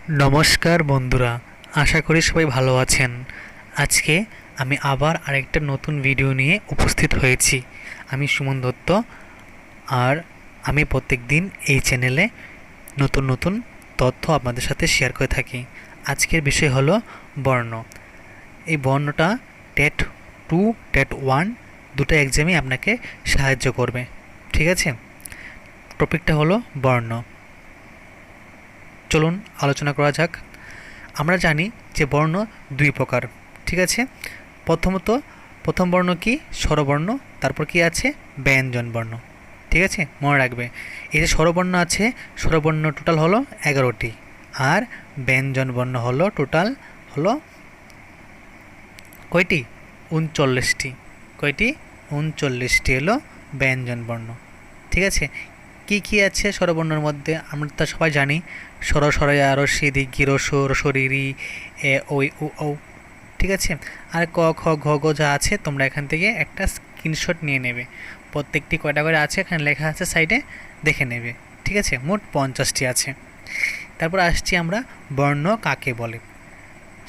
নমস্কার বন্ধুরা, আশা করি সবাই ভালো আছেন। আজকে আমি আবার আরেকটা নতুন ভিডিও নিয়ে উপস্থিত হয়েছি। আমি সুমন দত্ত, আর আমি প্রত্যেকদিন এই চ্যানেলে নতুন নতুন তথ্য আপনাদের সাথে শেয়ার করে থাকি। আজকের বিষয় হলো বর্ণ। এই বর্ণটা টেট 2 টেট 1 দুটো এক্সামে আপনাকে সাহায্য করবে। ঠিক আছে, টপিকটা হলো বর্ণ। চলুন আলোচনা করা যাক। আমরা জানি যে বর্ণ দুই প্রকার। ঠিক আছে, প্রথম বর্ণ কি? স্বরবর্ণ। তারপর কি আছে? ব্যঞ্জন বর্ণ। ঠিক আছে, মনে রাখবে। এই যে স্বরবর্ণ আছে, স্বরবর্ণ টোটাল হলো 11টি, আর ব্যঞ্জন বর্ণ হলো টোটাল হলো কয়টি? 39টি। কয়টি? 39টি হলো ব্যঞ্জন বর্ণ। ঠিক আছে, কি কি আছে স্বরবর্ণের মধ্যে আমরা তো সবাই জানি। স্বর, স্বরয়া, রস্বই, দীর্ঘি, রস্য, রস্বরি, রি, এ, ওই, উ, ঔ। ঠিক আছে, আর ক, খ, ঘ, গ যা আছে তোমরা এখান থেকে একটা স্ক্রিনশট নিয়ে নেবে। প্রত্যেকটি কয়টা করে আছে এখানে লেখা আছে, সাইডে দেখে নেবে। ঠিক আছে, মোট 50টি আছে। তারপর আসছি আমরা বর্ণ কাকে বলে।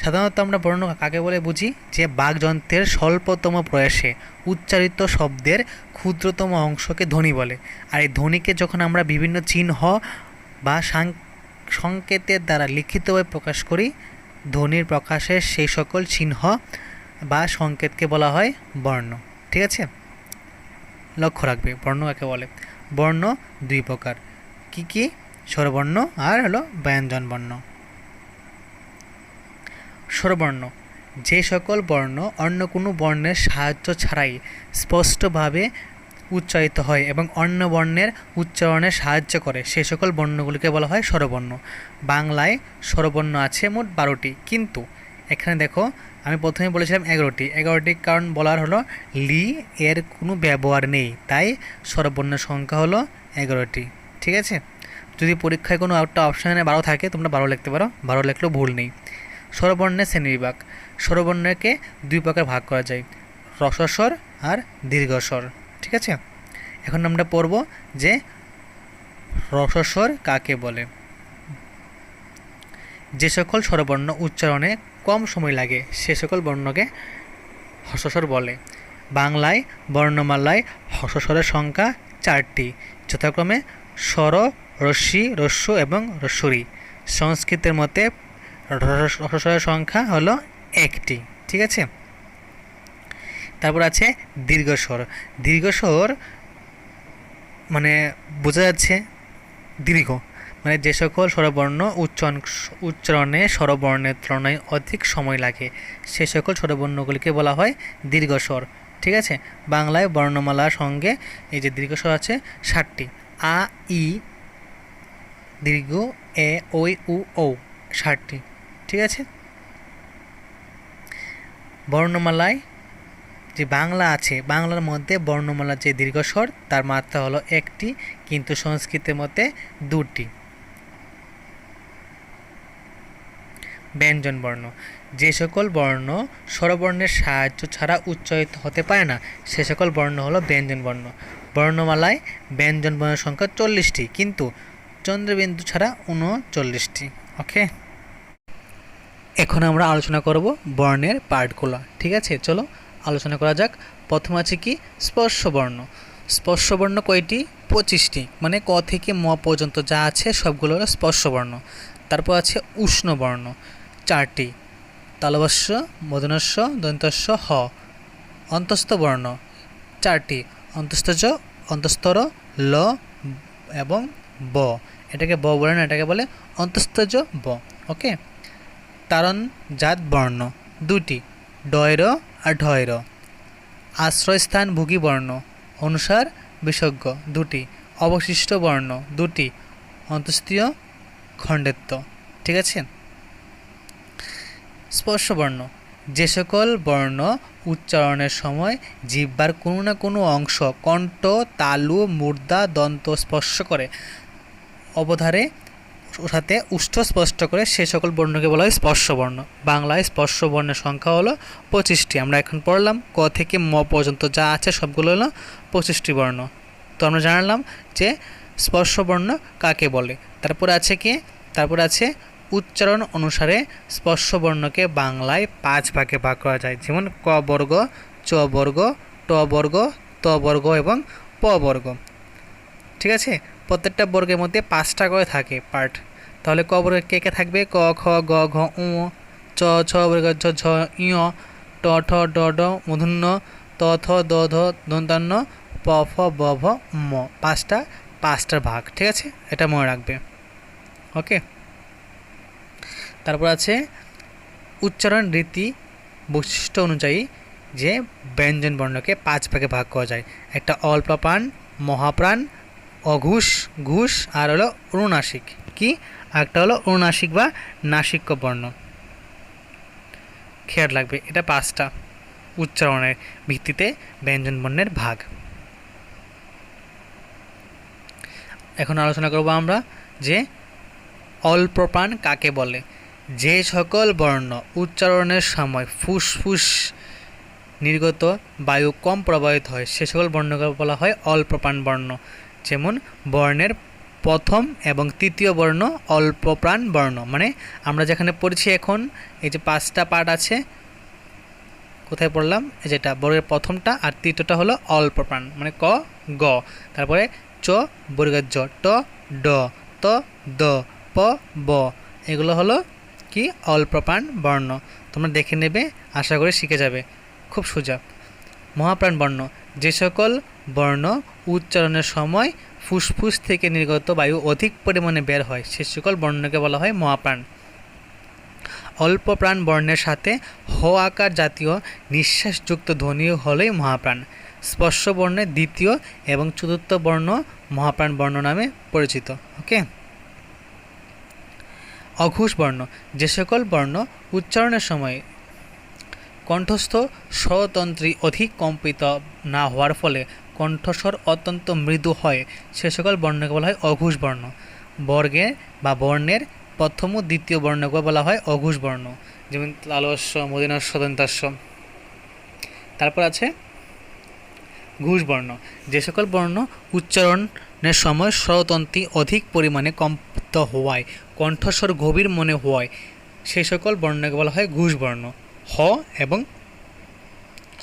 সাধারণত আমরা বর্ণ কাকে বলে বুঝি? যে বাকযন্ত্রের স্বল্পতম প্রয়াসে উচ্চারিত শব্দের ক্ষুদ্রতম অংশকে ধ্বনি বলে। আর এই ধ্বনিকে যখন আমরা বিভিন্ন চিহ্ন বা সংকেতের দ্বারা লিখিতভাবে প্রকাশ করি, ধ্বনির প্রকাশের সেই সকল চিহ্ন বা সংকেতকে বলা হয় বর্ণ। ঠিক আছে, লক্ষ্য রাখবে বর্ণ কাকে বলে। বর্ণ দুই প্রকার। কি কি? স্বরবর্ণ আর হলো ব্যঞ্জন বর্ণ। স্বরবর্ণ যে সকল বর্ণ অন্য কোনো বর্ণের সাহায্য ছাড়াই স্পষ্টভাবে উচ্চারিত হয় এবং অন্য বর্ণের উচ্চারণে সাহায্য করে, সে সকল বর্ণগুলিকে বলা হয় স্বরবর্ণ। বাংলায় স্বরবর্ণ আছে মোট 12টি, কিন্তু এখানে দেখো আমি প্রথমে বলেছিলাম 11টি কারণ বলার হলো লি এর কোনো ব্যবহার নেই, তাই স্বরবর্ণের সংখ্যা হলো 11টি। ঠিক আছে, যদি পরীক্ষায় কোনো একটা অপশানে 12 থাকে তোমরা 12 লিখতে পারো, 12 লিখলেও ভুল নেই। স্বরবর্ণের শ্রেণীবিভাগ। স্বরবর্ণকে দুই প্রকার ভাগ করা যায়, হ্রস্বস্বর আর দীর্ঘস্বর। ঠিক আছে, এখন আমরা পড়ব যে হ্রস্বস্বর কাকে বলে। যে সকল স্বরবর্ণ উচ্চারণে কম সময় লাগে সে সকল বর্ণকে হ্রস্বস্বর বলে। বাংলায় বর্ণমালায় হ্রস্বস্বরের সংখ্যা 4টি, যথাক্রমে স্বর, রস্বই, রস্য এবং রস্বরি। সংস্কৃতের মতে হ্রস্বস্বরের সংখ্যা হলো 1টি। ঠিক আছে, তারপর আছে দীর্ঘস্বর। দীর্ঘস্বর মানে বোঝা যাচ্ছে দীর্ঘ, মানে যে সকল স্বরবর্ণ উচ্চারণে স্বরবর্ণের তুলনায় অধিক সময় লাগে সে সকল স্বরবর্ণগুলিকে বলা হয় দীর্ঘস্বর। ঠিক আছে, বাংলায় বর্ণমালার সঙ্গে এই যে দীর্ঘস্বর আছে 7টি। আ, ই, দীর্ঘ, এ, ওই, উ, ঔ, 7টি। ঠিক আছে, বর্ণমালায় যে বাংলা আছে, বাংলার মধ্যে বর্ণমালার যে দীর্ঘস্বর তার মাত্রা হলো 1টি, কিন্তু সংস্কৃতের মতে 2টি। ব্যঞ্জন বর্ণ। যে সকল বর্ণ স্বরবর্ণের সাহায্য ছাড়া উচ্চারিত হতে পারে না সে সকল বর্ণ হলো ব্যঞ্জন বর্ণ। বর্ণমালায় ব্যঞ্জন বর্ণের সংখ্যা 40টি, কিন্তু চন্দ্রবিন্দু ছাড়া 39টি। ওকে, এখন আমরা আলোচনা করব বর্ণের পার্টগুলো। ঠিক আছে, চলো আলোচনা করা যাক। প্রথম আছে কি? স্পর্শবর্ণ। স্পর্শবর্ণ কয়টি? 25টি, মানে ক থেকে ম পর্যন্ত যা আছে সবগুলো হলো স্পর্শবর্ণ। তারপর আছে উষ্ণবর্ণ 4টি, তালবস্য, মূর্ধন্যস্ব, দন্ত্যস্ব, হ। অন্তস্থ বর্ণ 4টি, অন্তস্থজ, অন্তস্তর, ল এবং ব। এটাকে ব বলে না, এটাকে বলে অন্তস্থজ ব। ওকে, তারণজাত বর্ণ 2টি, ডয়র আর ঢয়র। আশ্রয়স্থানভোগী বর্ণ অনুসার বিসর্গ 2টি, অবশিষ্ট বর্ণ 2টি, অন্তস্তীয়, খণ্ডেত্ব। ঠিক আছে, স্পর্শবর্ণ যে সকল বর্ণ উচ্চারণের সময় জিহ্বার কোনো না কোনো অংশ কণ্ঠ, তালু, মূর্ধা, দন্ত স্পর্শ করে, অবধারে সাথে উষ্ঠ স্পষ্ট করে সে সকল বর্ণকে বলা হয় স্পর্শবর্ণ। বাংলায় স্পর্শবর্ণের সংখ্যা হলো 25টি। আমরা এখন পড়লাম ক থেকে ম পর্যন্ত যা আছে সবগুলো হলো 25টি বর্ণ। তো আমরা জানলাম যে স্পর্শবর্ণ কাকে বলে। তারপরে আছে কি? তারপরে আছে উচ্চারণ অনুসারে স্পর্শ বর্ণকে বাংলায় 5 ভাগে ভাগ করা যায়, যেমন ক বর্গ, চ বর্গ, ট বর্গ, ত বর্গ এবং প বর্গ। ঠিক আছে, প্রত্যেকটা বর্গের মধ্যে 5টা করে থাকে পার্ট। তাহলে ক বর্গে কে কে থাকবে? ক, খ, গ, ঘ, উ, চ, ছ বর্গ, ঝ, ঝ, ঞ, ট, ঠ, ড, ঢ, মূর্ধন্য, ত, থ, দ, ধ, দন্তান্ন, প, ফ, ব, ভ, ম। পাঁচটার ভাগ। ঠিক আছে, এটা মনে রাখবে। ওকে, তারপর আছে উচ্চারণ রীতি বৈশিষ্ট্য অনুযায়ী যে ব্যঞ্জন বর্ণকে 5 ভাগে ভাগ করা যায়। একটা অল্পপ্রাণ, মহাপ্রাণ, অঘোষ, ঘোষ আর হলো অনুনাসিক। কি? একটা হলো অনুনাসিক বা নাসিক্য বর্ণ। খেয়াল রাখবে, এটা 5টা উচ্চারণের ভিত্তিতে ব্যঞ্জন বর্ণের ভাগ। এখন আলোচনা করব আমরা যে অল্পপ্রাণ কাকে বলে। যে সকল বর্ণ উচ্চারণের সময় ফুসফুস নির্গত বায়ু কম প্রবাহিত হয় সে সকল বর্ণকে বলা হয় অল্পপ্রাণ বর্ণ। যেমন বর্ণের প্রথম এবং তৃতীয় বর্ণ অল্পপ্রাণ বর্ণ। মানে আমরা যেখানে পড়ছি এখন এই যে 5টা পার্ট আছে, কোথায় পড়লাম? যেটা বর্গের প্রথমটা আর তৃতীয়টা হলো অল্পপ্রাণ, মানে ক, গ, তারপরে চ বর্গের জ, ট, ড, ত, দ, প, ব, এগুলো হলো কি? অল্পপ্রাণ বর্ণ। তোমরা দেখে নেবে, আশা করি শিখে যাবে, খুব সোজা। মহাপ্রাণ বর্ণ, যে সকল বর্ণ উচ্চারণের সময় ফুসফুস থেকে নির্গত বায়ু অধিক পরিমাণে বের হয় সে সকল বর্ণকে বলা হয় মহাপ্রাণ। অল্পপ্রাণ বর্ণের সাথে হ আকার জাতীয় নিঃশ্বাসযুক্ত ধ্বনি হলেই মহাপ্রাণ। স্পর্শ বর্ণের দ্বিতীয় এবং চতুর্থ বর্ণ মহাপ্রাণ বর্ণ নামে পরিচিত। ওকে, অঘোষ বর্ণ, যে সকল বর্ণ উচ্চারণের সময় কণ্ঠস্থ স্বতন্ত্রী অধিক কম্পিত না হওয়ার ফলে কণ্ঠস্বর অত্যন্ত মৃদু হয় সে সকল বর্ণকে বলা হয় অঘোষ বর্ণ। বর্গের বা বর্ণের প্রথম ও দ্বিতীয় বর্ণকে বলা হয় অঘোষ বর্ণ, যেমন তালস্য, মূর্ধন্যস্য, দন্তাস্য। তারপর আছে ঘোষ বর্ণ, যে সকল বর্ণ উচ্চারণের সময় স্বরতন্ত্রী অধিক পরিমাণে কম্পিত হওয়ায় কণ্ঠস্বর গভীর মনে হওয়ায় সেই সকল বর্ণকে বলা হয় ঘোষ বর্ণ। হ এবং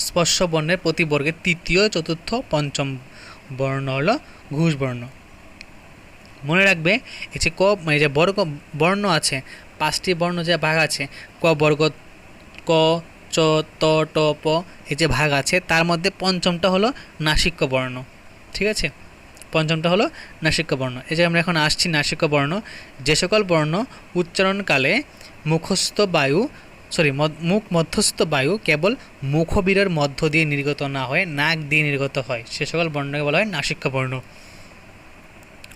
স্পর্শ বর্ণের প্রতি বর্গের তৃতীয়, চতুর্থ, পঞ্চম বর্ণ হলো ঘোষ বর্ণ। মনে রাখবে, এই যে ক, এই যে বর্গ বর্ণ আছে 5টি বর্ণ যে ভাগ আছে, ক বর্গ, ক, চ, ত, ট, প, এই যে ভাগ আছে তার মধ্যে পঞ্চমটা হলো নাসিক্য বর্ণ। ঠিক আছে, পঞ্চমটা হলো নাসিক্য বর্ণ। এই যে আমরা এখন আসছি নাসিক্য বর্ণ, যে সকল বর্ণ উচ্চারণকালে মুখ মধ্যস্থ বায়ু কেবল মুখবিরের মধ্য দিয়ে নির্গত না হয়ে নাক দিয়ে নির্গত হয় সে সকল বর্ণকে বলা হয় নাসিক্য বর্ণ।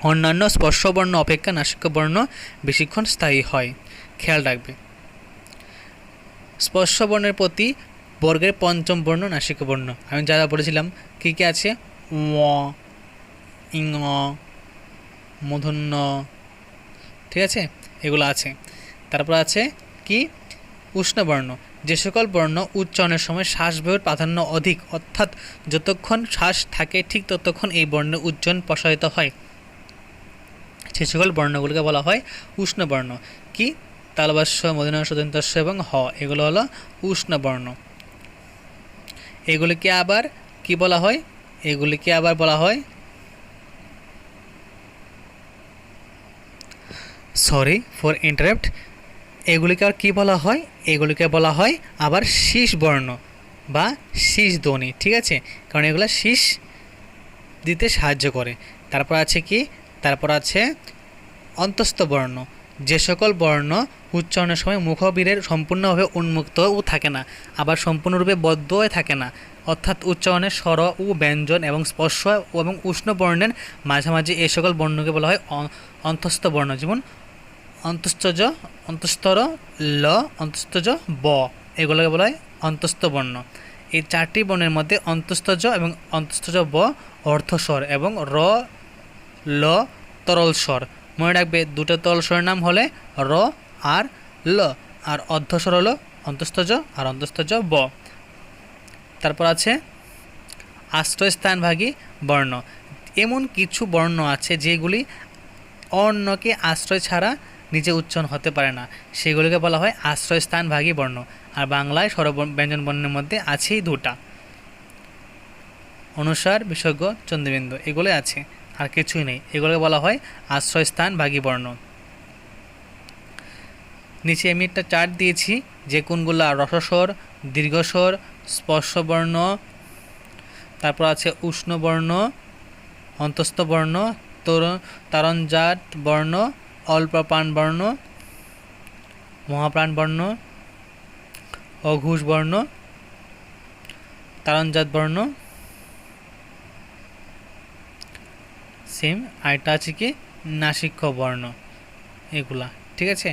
অন্যান্য স্পর্শ বর্ণ অপেক্ষা নাসিক্য বর্ণ বেশিক্ষণ স্থায়ী হয়। খেয়াল রাখবে, স্পর্শ বর্ণের প্রতি বর্গের পঞ্চম বর্ণ নাসিক্য বর্ণ। আমি যারা বলেছিলাম কী কী আছে, ও, ইং, মূর্ধন্য, ঠিক আছে, এগুলো আছে। তারপর আছে কি? উষ্ণবর্ণ, যে সকল বর্ণ উচ্চারণের সময় শ্বাসবায়ুর প্রাধান্য অধিক, অর্থাৎ যতক্ষণ শ্বাস থাকে ঠিক ততক্ষণ এই বর্ণের উচ্চারণ প্রসারিত হয় সে সকল বর্ণগুলোকে বলা হয় উষ্ণবর্ণ। কি? তালবাস্য, মূর্ধন্যস্য, দন্তাস্য এবং হ, এগুলো হলো উষ্ণবর্ণ। এগুলিকে আবার কি বলা হয়? এগুলিকে আবার বলা হয়, সরি ফর ইন্টারাপ্ট, এগুলিকে আর কি বলা হয়? এগুলিকে বলা হয় আবার শীষ বর্ণ বা শীষ ধ্বনি। ঠিক আছে, কারণ এগুলো শীষ দিতে সাহায্য করে। তারপর আছে কি? তারপর আছে অন্তস্থ বর্ণ, যে সকল বর্ণ উচ্চারণের সময় মুখবিরের সম্পূর্ণভাবে উন্মুক্তও থাকে না, আবার সম্পূর্ণরূপে বদ্ধ হয়ে থাকে না, অর্থাৎ উচ্চারণের স্বর ও ব্যঞ্জন এবং স্পর্শ এবং উষ্ণ বর্ণের মাঝামাঝি এই সকল বর্ণকে বলা হয় অন্তস্থ বর্ণ। যেমন অন্তস্থজ, অন্তস্তর, ল, অন্তস্থজ, ব, এগুলোকে বলা হয় অন্তস্থ বর্ণ। এই 4টি বর্ণের মধ্যে অন্তস্থজ এবং অন্তস্থজ ব অর্ধস্বর এবং র, ল তরল স্বর। মনে রাখবে, দুটো তরল স্বরের নাম হলে র আর ল, আর অর্ধস্বর হলো অন্তস্থজ আর অন্তস্থজ ব। তারপর আছে আশ্রয়স্থানভাগী বর্ণ, এমন কিছু বর্ণ আছে যেগুলি অন্যকে আশ্রয় ছাড়া নিচে উচ্চারণ হতে পারে না, সেগুলোকে বলা হয় আশ্রয়স্থানভাগী বর্ণ। আর বাংলায় ব্যঞ্জন বর্ণের মধ্যে আছেই দুটা, অনুস্বার, বিসর্গ, চন্দ্রবিন্দু, এগুলোই আছে, আর কিছুই নেই। এগুলোকে বলা হয় আশ্রয়স্থানভাগী বর্ণ। নিচে আমি একটা চার্ট দিয়েছি যে কোনগুলা রসস্বর, দীর্ঘস্বর, স্পর্শবর্ণ, তারপর আছে উষ্ণবর্ণ, অন্তস্থ বর্ণ, তারণজাত বর্ণ, অল্পপ্রাণ বর্ণ, মহাপ্রাণ বর্ণ, অঘোষ বর্ণ, তারণজাত বর্ণ, সেম আরেকটা আছে কি নাসিক্য বর্ণ, এগুলা। ঠিক আছে,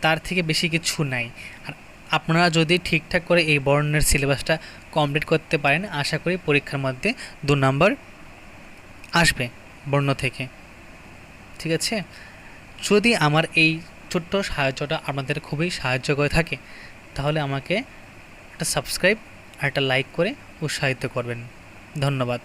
তার থেকে বেশি কিছু নাই। আর আপনারা যদি ঠিকঠাক করে এই বর্ণের সিলেবাসটা কমপ্লিট করতে পারেন, আশা করি পরীক্ষার মধ্যে 2 নম্বর আসবে বর্ণ থেকে। ঠিক আছে, যদি আমার এই ছোট্ট সাহায্যটা আপনাদের খুবই সাহায্য করে থাকে, তাহলে আমাকে একটা সাবস্ক্রাইব আর একটা লাইক করে উৎসাহিত করবেন। ধন্যবাদ।